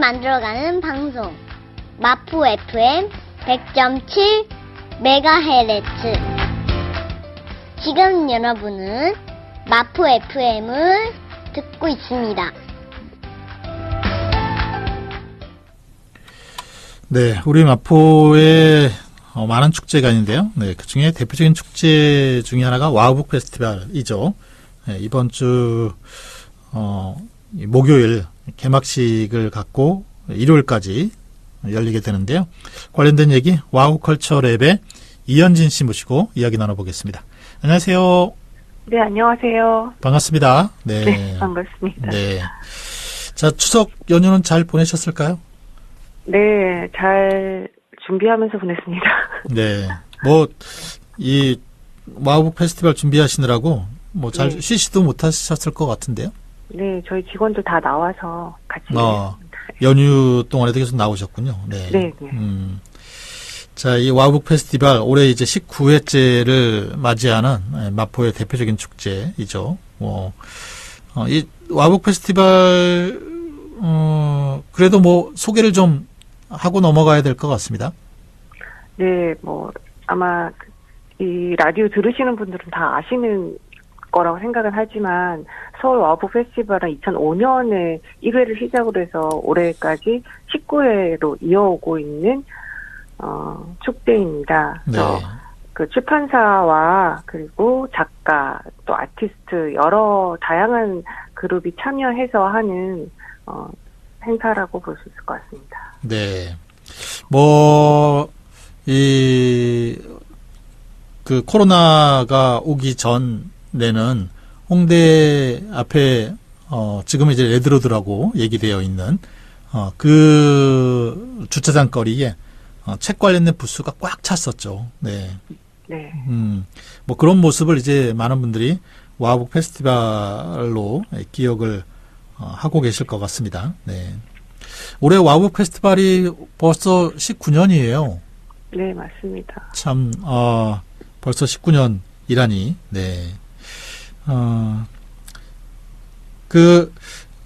만들어가는 방송 마포 FM 100.7 메가헤르츠. 지금 여러분은 마포 FM을 듣고 있습니다. 네, 우리 마포에 많은 축제가 있는데요. 네, 그 중에 대표적인 축제 중에 하나가 와우북 페스티벌이죠. 네, 이번 주 목요일 개막식을 갖고 일요일까지 열리게 되는데요. 관련된 얘기 와우 컬처랩의 이현진 씨 모시고 이야기 나눠보겠습니다. 안녕하세요. 네, 안녕하세요. 반갑습니다. 네, 네, 반갑습니다. 네. 자, 추석 연휴는 잘 보내셨을까요? 네, 잘 준비하면서 보냈습니다. 네. 이 와우북 페스티벌 준비하시느라고 잘 네. 쉬지도 못하셨을 것 같은데요. 네, 저희 직원들 다 나와서 같이. 연휴 동안에도 계속 나오셨군요. 네. 네, 네. 자, 이 와우북 페스티벌 올해 이제 19회째를 맞이하는 마포의 대표적인 축제이죠. 이 와우북 페스티벌 그래도 소개를 좀 하고 넘어가야 될 것 같습니다. 네, 아마 이 라디오 들으시는 분들은 다 아시는 거라고 생각은 하지만 서울 와우북 페스티벌은 2005년에 1회를 시작으로 해서 올해까지 19회로 이어오고 있는 축제입니다. 네. 그래서 그 출판사와 그리고 작가 또 아티스트 여러 다양한 그룹이 참여해서 하는 행사라고 볼 수 있을 것 같습니다. 네. 그 코로나가 오기 전에는 홍대 앞에 지금 이제 레드로드라고 얘기되어 있는 그 주차장 거리에 책 관련된 부스가 꽉 찼었죠. 네. 네. 그런 모습을 이제 많은 분들이 와우북 페스티벌로 기억을 하고 계실 것 같습니다. 네. 올해 와우북 페스티벌이 벌써 19년이에요. 네, 맞습니다. 참, 벌써 19년이라니, 네.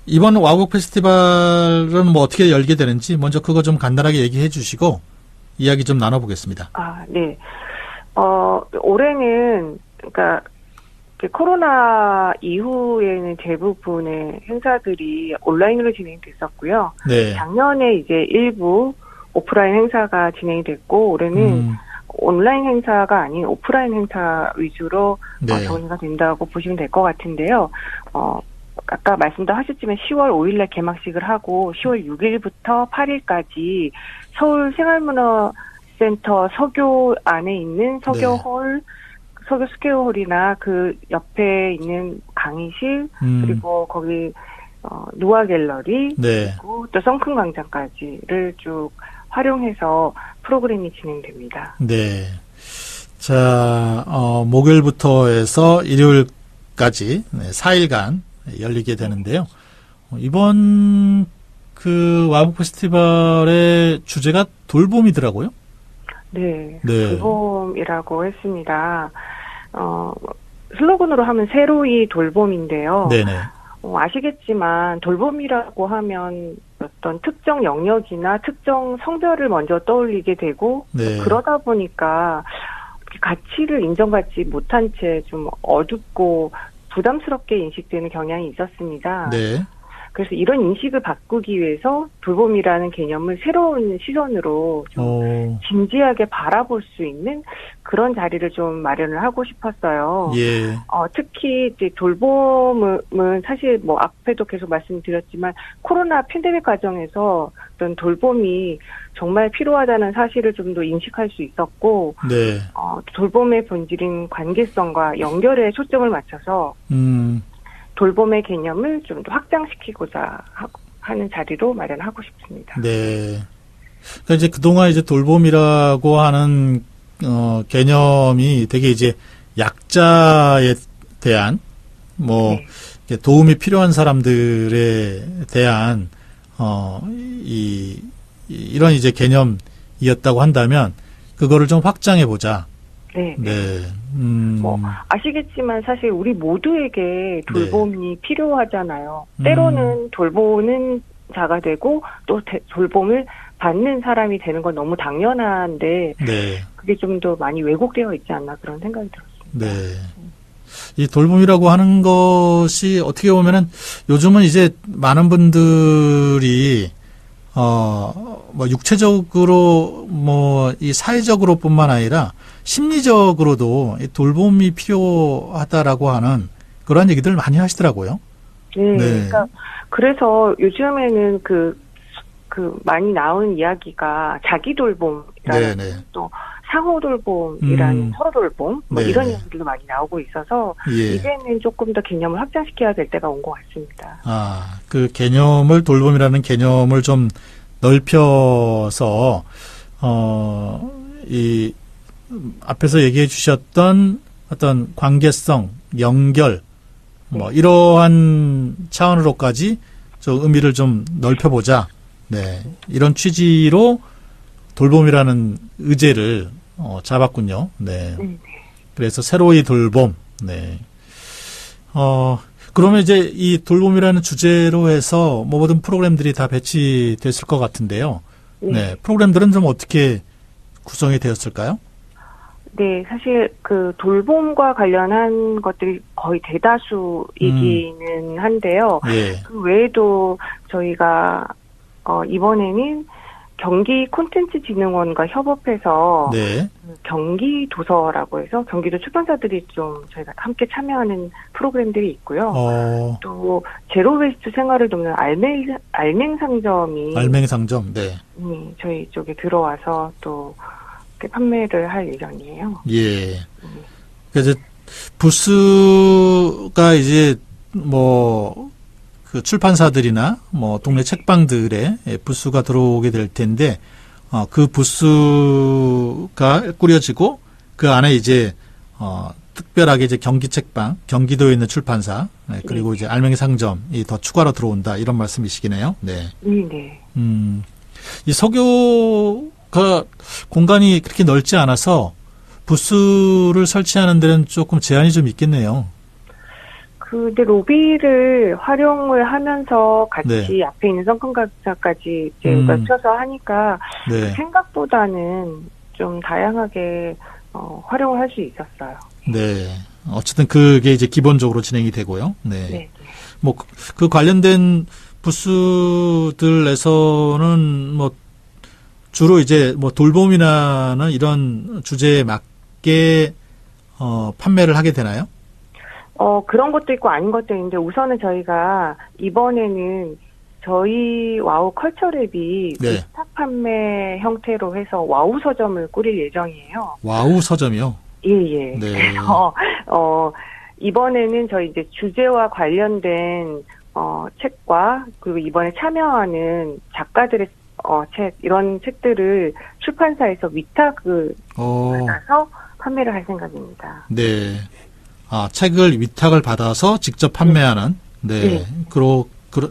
이번 와우북 페스티벌은 어떻게 열게 되는지 먼저 그거 좀 간단하게 얘기해 주시고, 이야기 좀 나눠보겠습니다. 네. 올해는, 코로나 이후에는 대부분의 행사들이 온라인으로 진행됐었고요. 네. 작년에 이제 일부 오프라인 행사가 진행이 됐고, 올해는 온라인 행사가 아닌 오프라인 행사 위주로 네. 정리가 된다고 보시면 될 것 같은데요. 아까 말씀도 하셨지만 10월 5일날 개막식을 하고 10월 6일부터 8일까지 서울 생활문화센터 서교 안에 있는 서교홀, 서교 스퀘어홀이나 그 옆에 있는 강의실, 그리고 거기 누아 갤러리, 네. 그리고 또 성큰 광장까지를 쭉 활용해서 프로그램이 진행됩니다. 네. 자, 목요일부터 해서 일요일까지 4일간 열리게 되는데요. 이번 그 와우북 페스티벌의 주제가 돌봄이더라고요. 네. 네. 돌봄이라고 했습니다. 슬로건으로 하면 새로이 돌봄인데요. 네네. 아시겠지만 돌봄이라고 하면 어떤 특정 영역이나 특정 성별을 먼저 떠올리게 되고 네. 그러다 보니까 가치를 인정받지 못한 채 좀 어둡고 부담스럽게 인식되는 경향이 있었습니다. 네. 그래서 이런 인식을 바꾸기 위해서 돌봄이라는 개념을 새로운 시선으로 좀 진지하게 바라볼 수 있는 그런 자리를 좀 마련을 하고 싶었어요. 예. 특히 이제 돌봄은 사실 앞에도 계속 말씀드렸지만 코로나 팬데믹 과정에서 어떤 돌봄이 정말 필요하다는 사실을 좀 더 인식할 수 있었고, 네. 돌봄의 본질인 관계성과 연결에 초점을 맞춰서 돌봄의 개념을 좀 더 확장시키고자 하는 자리로 마련하고 싶습니다. 네. 그러니까 이제 그동안 이제 돌봄이라고 하는 개념이 되게 이제 약자에 대한 네. 도움이 필요한 사람들에 대한 이런 이제 개념이었다고 한다면 그거를 좀 확장해 보자. 네. 네. 아시겠지만 사실 우리 모두에게 돌봄이 필요하잖아요. 때로는 돌보는 자가 되고 또 돌봄을 받는 사람이 되는 건 너무 당연한데 네. 그게 좀 더 많이 왜곡되어 있지 않나 그런 생각이 들었습니다. 네. 이 돌봄이라고 하는 것이 어떻게 보면은 요즘은 이제 많은 분들이 뭐 육체적으로 뭐 이 사회적으로뿐만 아니라 심리적으로도 이 돌봄이 필요하다라고 하는 그런 얘기들 많이 하시더라고요. 네. 네. 그러니까 그래서 요즘에는 그 많이 나오는 이야기가 자기 돌봄이라는 네, 네. 또 상호 돌봄이라는 서로 돌봄 뭐 네. 이런 이야기들도 많이 나오고 있어서 예. 이제는 조금 더 개념을 확장시켜야 될 때가 온 것 같습니다. 아, 그 개념을 돌봄이라는 개념을 좀 넓혀서 이 앞에서 얘기해 주셨던 어떤 관계성, 연결 뭐 이러한 차원으로까지 좀 의미를 좀 넓혀보자. 네, 이런 취지로 돌봄이라는 의제를 잡았군요. 네. 그래서 새로이 돌봄. 네. 그러면 이제 이 돌봄이라는 주제로 해서 뭐 모든 프로그램들이 다 배치됐을 것 같은데요. 네. 프로그램들은 좀 어떻게 구성이 되었을까요? 네, 사실 그 돌봄과 관련한 것들이 거의 대다수이기는 한데요. 예. 그 외에도 저희가 이번에는 경기 콘텐츠진흥원과 협업해서 네. 경기 도서라고 해서 경기도 출판사들이 좀 저희가 함께 참여하는 프로그램들이 있고요. 또 제로웨이스트 생활을 돕는 알맹상점이 알맹상점. 네. 저희 쪽에 들어와서 또 이렇게 판매를 할 예정이에요. 예. 그래서 부스가 이제 뭐 그 출판사들이나 뭐 동네 책방들의 부스가 들어오게 될 텐데 그 부스가 꾸려지고 그 안에 이제 특별하게 이제 경기 책방, 경기도에 있는 출판사 그리고 이제 알맹상점이 더 추가로 들어온다 이런 말씀이시기네요. 네. 네. 이 서교가 공간이 그렇게 넓지 않아서 부스를 설치하는 데는 조금 제한이 좀 있겠네요. 근데 로비를 활용을 하면서 같이 네. 앞에 있는 성큼각자까지 이제 맞춰서 하니까 네. 생각보다는 좀 다양하게 활용을 할 수 있었어요. 네. 어쨌든 그게 이제 기본적으로 진행이 되고요. 네. 네. 뭐 그 관련된 부스들에서는 뭐 주로 이제 뭐 돌봄이라는 이런 주제에 맞게 판매를 하게 되나요? 그런 것도 있고 아닌 것도 있는데 우선은 저희가 이번에는 저희 와우 컬처랩이 네. 위탁 판매 형태로 해서 와우 서점을 꾸릴 예정이에요. 와우 서점이요? 예. 네. 그래서 이번에는 저희 이제 주제와 관련된 책과 그리고 이번에 참여하는 작가들의 책 이런 책들을 출판사에서 위탁을 받아서 판매를 할 생각입니다. 네. 책을 위탁을 받아서 직접 판매하는 네. 그런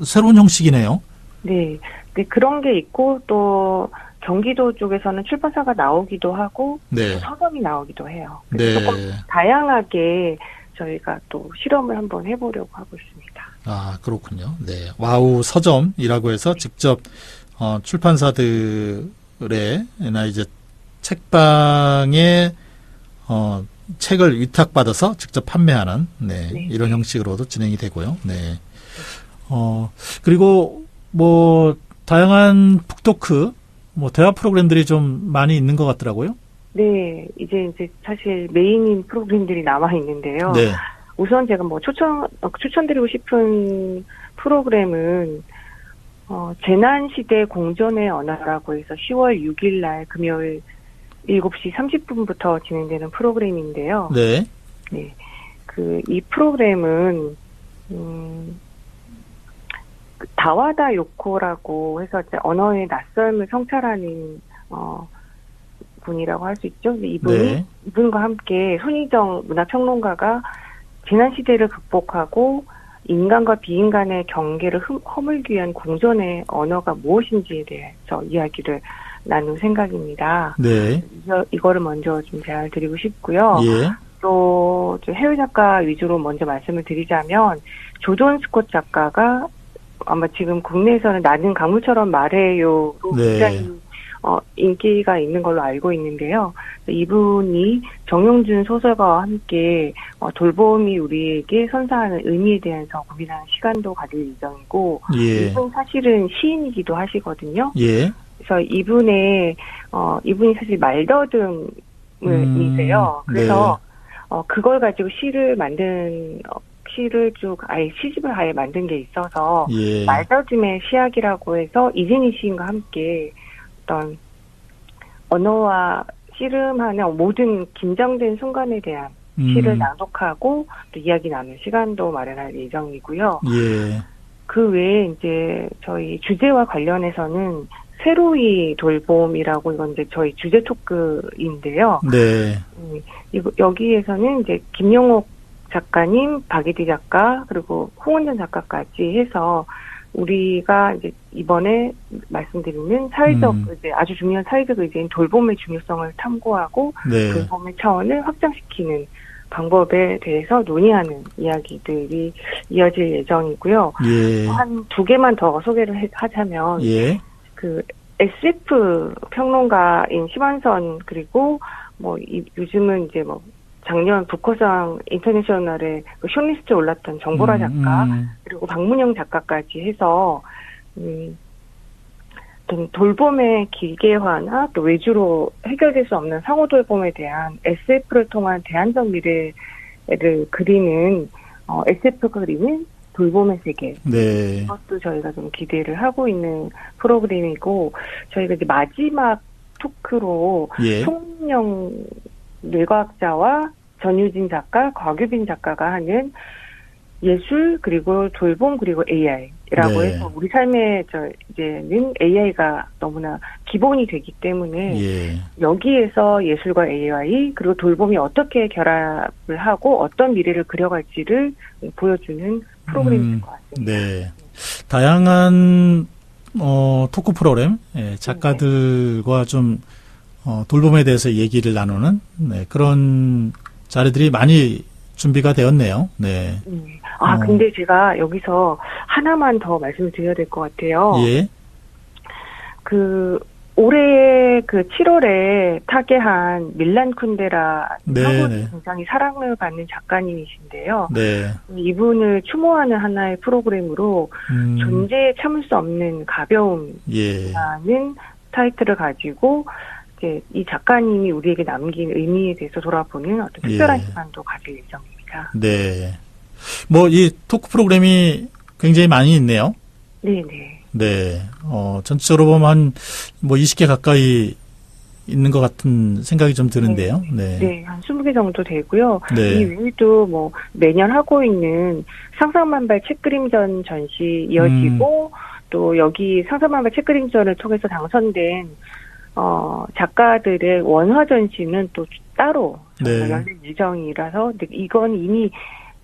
새로운 형식이네요. 네. 그런 게 있고 또 경기도 쪽에서는 출판사가 나오기도 하고 네. 서점이 나오기도 해요. 네. 조금 다양하게 저희가 또 실험을 한번 해보려고 하고 있습니다. 그렇군요. 네. 와우 서점이라고 해서 직접 출판사들의나 이제 책방에 책을 위탁받아서 직접 판매하는 이런 형식으로도 진행이 되고요. 네. 그리고 뭐 다양한 북토크 뭐 대화 프로그램들이 좀 많이 있는 것 같더라고요. 네, 이제 사실 메인인 프로그램들이 남아 있는데요. 네. 우선 제가 뭐 추천드리고 싶은 프로그램은 재난시대 공존의 언어라고 해서 10월 6일 날 금요일 7시 30분부터 진행되는 프로그램인데요. 네. 네. 이 프로그램은, 다와다 요코라고 해서 이제 언어의 낯섦을 성찰하는, 분이라고 할 수 있죠. 이분과 함께 손희정 문화평론가가 지난시대를 극복하고 인간과 비인간의 경계를 허물기 위한 공존의 언어가 무엇인지에 대해서 이야기를 나눌 생각입니다. 네. 이거를 먼저 좀 제안을 드리고 싶고요. 예. 또 해외 작가 위주로 먼저 말씀을 드리자면 조던 스콧 작가가 아마 지금 국내에서는 나는 강물처럼 말해요로 네. 굉장히 인기가 있는 걸로 알고 있는데요. 이분이 정용준 소설가와 함께 돌봄이 우리에게 선사하는 의미에 대해서 고민하는 시간도 가질 예정이고, 예. 이분 사실은 시인이기도 하시거든요. 예. 그래서 이분이 사실 말더듬이세요. 그래서 그걸 가지고 시를 쭉 아예 시집을 아예 만든 게 있어서 예. 말더듬의 시학이라고 해서 이진희 시인과 함께 어떤 언어와 씨름하는 모든 긴장된 순간에 대한 시를 낭독하고 또 이야기 나누는 시간도 마련할 예정이고요. 예. 그 외에 이제 저희 주제와 관련해서는 새로이 돌봄이라고 이건 이제 저희 주제 토크인데요. 네. 여기에서는 이제 김용옥 작가님, 박예디 작가, 그리고 홍은전 작가까지 해서 우리가 이제 이번에 말씀드리는 사회적 의제, 아주 중요한 사회적 의제인 돌봄의 중요성을 탐구하고 네. 돌봄의 차원을 확장시키는 방법에 대해서 논의하는 이야기들이 이어질 예정이고요. 예. 한 두 개만 더 소개를 하자면 예. 그 SF 평론가인 심한선, 그리고 요즘은 이제 작년 북커상 인터내셔널에 그 쇼리스트에 올랐던 정보라 작가, 그리고 박문영 작가까지 해서 돌봄의 기계화나 또 외주로 해결될 수 없는 상호 돌봄에 대한 SF를 통한 대안적 미래를 그리는 SF가 그리는 돌봄의 세계. 네. 이것도 저희가 좀 기대를 하고 있는 프로그램이고, 저희가 이제 마지막 토크로 예. 송민영 뇌과학자와 전유진 작가, 곽유빈 작가가 하는 예술, 그리고 돌봄, 그리고 AI라고 네. 해서 우리 삶에 이제는 AI가 너무나 기본이 되기 때문에 예. 여기에서 예술과 AI, 그리고 돌봄이 어떻게 결합을 하고 어떤 미래를 그려갈지를 보여주는 프로그램일 것 같습니다. 네. 다양한 토크 프로그램, 작가들과 좀 돌봄에 대해서 얘기를 나누는 그런 자리들이 많이 준비가 되었네요. 네. 근데 제가 여기서 하나만 더 말씀을 드려야 될 것 같아요. 예. 올해 7월에 타계한 밀란 쿤데라 네, 한국에서 네. 굉장히 사랑을 받는 작가님이신데요. 네. 이분을 추모하는 하나의 프로그램으로 존재에 참을 수 없는 가벼움이라는 예. 타이틀을 가지고 이 작가님이 우리에게 남긴 의미에 대해서 돌아보는 어떤 특별한 예. 시간도 가질 예정입니다. 네. 이 토크 프로그램이 굉장히 많이 있네요. 네네. 네. 전체적으로 보면 한 20개 가까이 있는 것 같은 생각이 좀 드는데요. 네. 네, 한 20개 정도 되고요. 네. 이 외에도 매년 하고 있는 상상만발 책그림전 전시 이어지고, 또 여기 상상만발 책그림전을 통해서 당선된 작가들의 원화 전시는 또 따로 네. 열릴 예정이라서, 이건 이미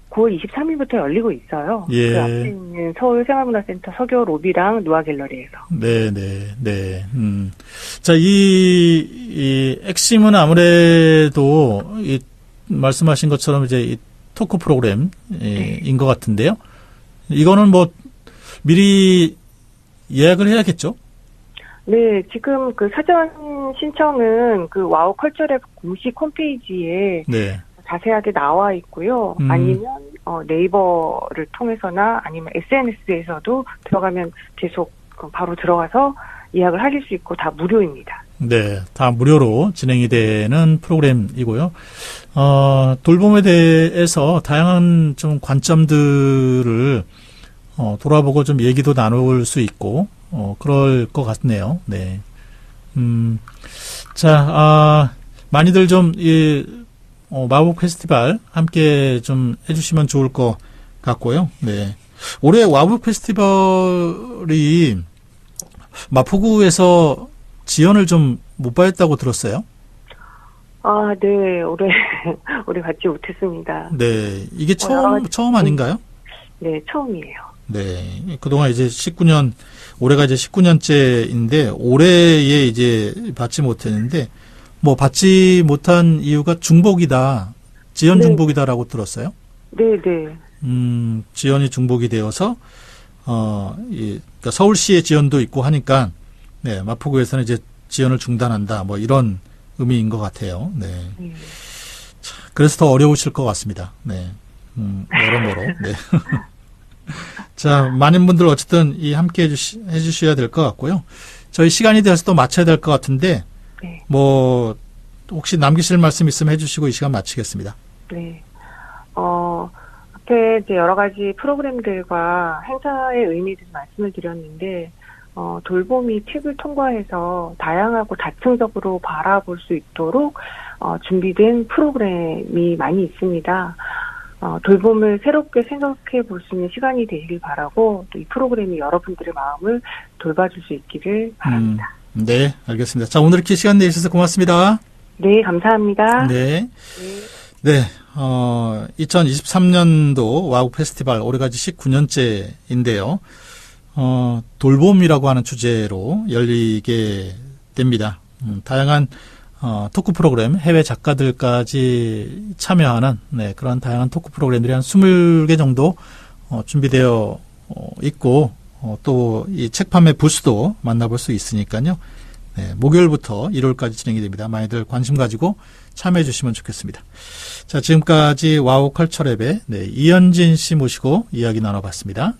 9월 23일부터 열리고 있어요. 예. 그 앞에 있는 서울생활문화센터 서교 로비랑 누아 갤러리에서. 네. 자, 이 핵심은 아무래도 말씀하신 것처럼 이제 이 토크 프로그램인 것 같은데요. 이거는 미리 예약을 해야겠죠? 네, 지금 사전 신청은 와우 컬처랩 공식 홈페이지에 네. 자세하게 나와 있고요. 아니면 네이버를 통해서나 아니면 SNS에서도 들어가면 계속 바로 들어가서 예약을 하실 수 있고 다 무료입니다. 네, 다 무료로 진행이 되는 프로그램이고요. 돌봄에 대해서 다양한 좀 관점들을 돌아보고 좀 얘기도 나눌 수 있고 그럴 것 같네요. 네. 자, 많이들 좀 마법 페스티벌 함께 좀 해주시면 좋을 것 같고요. 네. 올해 마법 페스티벌이 마포구에서 지연을 좀 못 받았다고 들었어요. 네. 올해 받지 못했습니다. 네. 이게 처음 아닌가요? 네, 처음이에요. 네. 그동안 이제 올해가 이제 19년째인데, 올해에 이제 받지 못했는데, 받지 못한 이유가 중복이다. 지연 네. 중복이다라고 들었어요. 네. 지연이 중복이 되어서, 그러니까 서울시의 지원도 있고 하니까, 네, 마포구에서는 이제 지원을 중단한다, 뭐 이런 의미인 것 같아요. 네. 자, 그래서 더 어려우실 것 같습니다. 네. 여러모로. 네. 자, 많은 분들 어쨌든 함께 해주셔야 될 것 같고요. 저희 시간이 되어서 또 마쳐야 될 것 같은데, 네. 뭐, 혹시 남기실 말씀 있으면 해주시고 이 시간 마치겠습니다. 네. 앞에 이제 여러 가지 프로그램들과 행사의 의미를 말씀을 드렸는데, 돌봄이 팁을 통과해서 다양하고 다층적으로 바라볼 수 있도록, 준비된 프로그램이 많이 있습니다. 돌봄을 새롭게 생각해 볼 수 있는 시간이 되길 바라고, 또 이 프로그램이 여러분들의 마음을 돌봐줄 수 있기를 바랍니다. 네, 알겠습니다. 자, 오늘 이렇게 시간 내주셔서 고맙습니다. 네, 감사합니다. 네. 네, 2023년도 와우 페스티벌 올해까지 19년째인데요. 돌봄이라고 하는 주제로 열리게 됩니다. 다양한 토크 프로그램, 해외 작가들까지 참여하는, 네, 그런 다양한 토크 프로그램들이 한 20개 정도 준비되어 있고, 또 이 책 판매 부스도 만나볼 수 있으니까요. 네, 목요일부터 일요일까지 진행이 됩니다. 많이들 관심 가지고 참여해 주시면 좋겠습니다. 자, 지금까지 와우 컬처랩의 네, 이현진 씨 모시고 이야기 나눠봤습니다.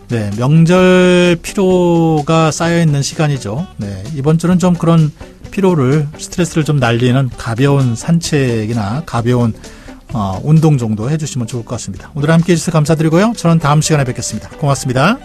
네, 명절 피로가 쌓여있는 시간이죠. 네, 이번 주는 좀 그런 피로를, 스트레스를 좀 날리는 가벼운 산책이나 가벼운 운동 정도 해주시면 좋을 것 같습니다. 오늘 함께 해주셔서 감사드리고요. 저는 다음 시간에 뵙겠습니다. 고맙습니다.